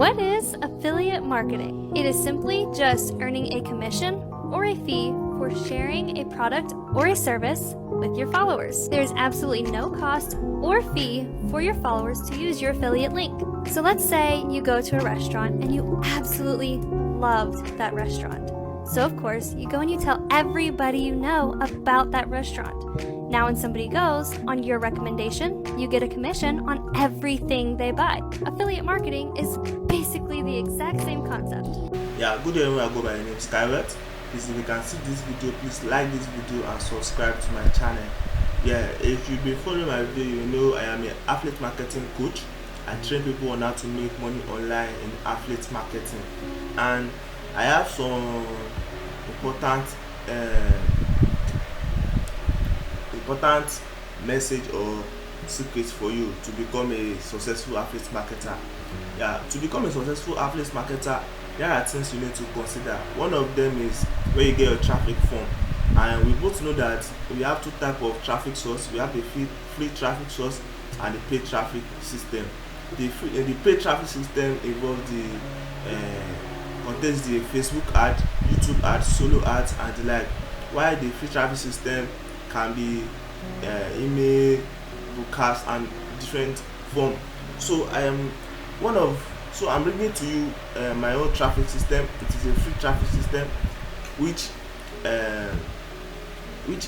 What is affiliate marketing? It is simply just earning a commission or a fee for sharing a product or a service with your followers. There's absolutely no cost or fee for your followers to use your affiliate link. So let's say you go to a restaurant and you absolutely loved that restaurant. So of course, you go and you tell everybody you know about that restaurant. Now when somebody goes, on your recommendation, you get a commission on everything they buy. Affiliate marketing is basically the exact same concept. Yeah, good day everyone, I go by the name Skywet. Please, if you can see this video, please like this video and subscribe to my channel. Yeah, if you've been following my video, you know I am an affiliate marketing coach. I train people on how to make money online in affiliate marketing, and I have some important message or secrets for you to become a successful affiliate marketer. Yeah, to become a successful affiliate marketer, there are things you need to consider. One of them is where you get your traffic from, and we both know that we have two types of traffic source. We have the free traffic source and the paid traffic system. The paid traffic system involves contains the Facebook ad, YouTube ads, solo ads, and the like. While the free traffic system can be email, broadcast, and different form. So I'm bringing to you my own traffic system. It is a free traffic system, which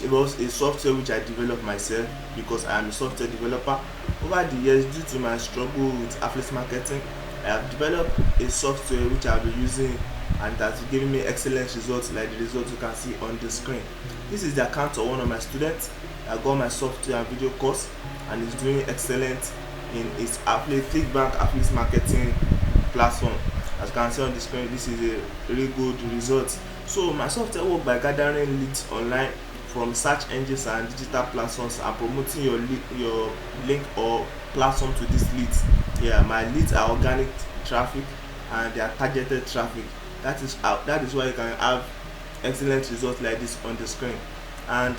involves a software which I developed myself because I am a software developer. Over the years, due to my struggle with affiliate marketing, I have developed a software which I'll be using, and that's giving me excellent results, like the results you can see on the screen. This is the account of one of my students. I got my software and video course, and is doing excellent in its ClickBank affiliate marketing platform. As you can see on the screen, this is a really good result. So my software works by gathering leads online from search engines and digital platforms and promoting your link or platform to these leads. Yeah, my leads are organic traffic and they are targeted traffic. That is why you can have excellent results like this on the screen. And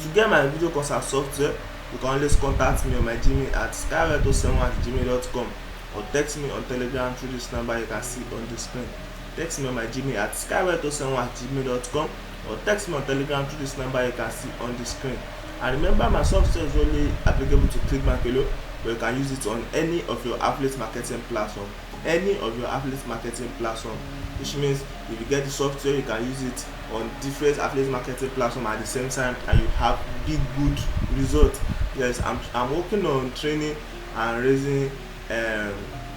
to get my video course and software, you can always contact me on my Gmail at skywet07@gmail.com, or text me on Telegram through this number you can see on the screen. Text me on my Gmail at skywet07@gmail.com, or text me on Telegram through this number you can see on the screen. And remember, my software is only applicable to ClickBank alone, but you can use it on any of your affiliate marketing platform. Which means if you get the software, you can use it on different affiliate marketing platforms at the same time, and you have good results. Yes, I'm working on training and raising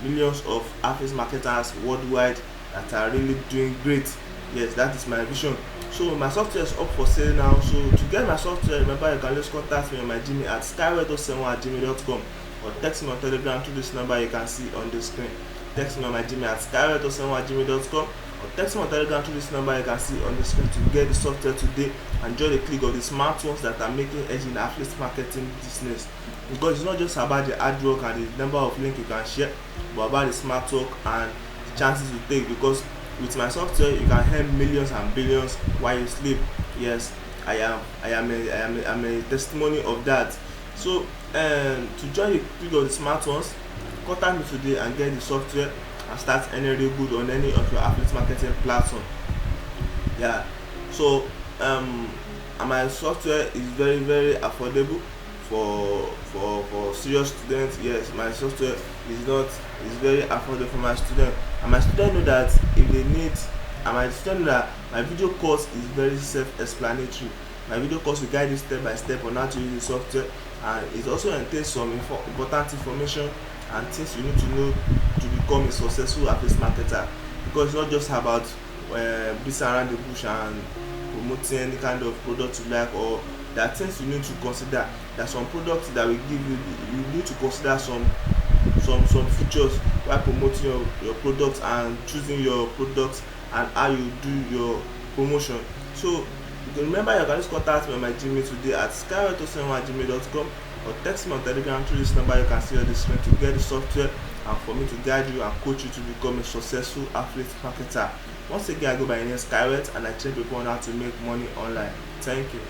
millions of affiliate marketers worldwide that are really doing great. Yes, that is my vision. So my software is up for sale now. So to get my software, remember, you can just contact me on my Gmail at skywet07@gmail.com, or text me on Telegram through this number you can see on the screen. Text me on my Gmail at skywet07@gmail.com, or text me on Telegram through this number you can see on the screen to get the software today and join the clique of the smart ones that are making edge in affiliate marketing business. Because it's not just about the hard work and the number of links you can share, but about the smart work and the chances you take. Because with my software, you can earn millions and billions while you sleep. Yes, I am a testimony of that. So to join the clique of the smart ones, contact me today and get the software and start earning real good on any of your affiliate marketing platform. Yeah, so my software is very affordable for serious students. Yes, my software is very affordable for my student, and my student know that if they need, and my student know that my video course is very self-explanatory. My video course will guide you step by step on how to use the software, and it also entails some important information and things you need to know to become a successful affiliate marketer. Because it's not just about beating around the bush and promoting any kind of product you like, or there are things you need to consider. There are some products that will give you need to consider some features while promoting your products and choosing your products and how you do your promotion. So remember, you can just contact me on my Gmail today at skywet07@gmail.com, or text me on Telegram through this number you can see on the screen to get the software and for me to guide you and coach you to become a successful affiliate marketer. Once again, I go by the name Skywet, and I train people on how to make money online. Thank you.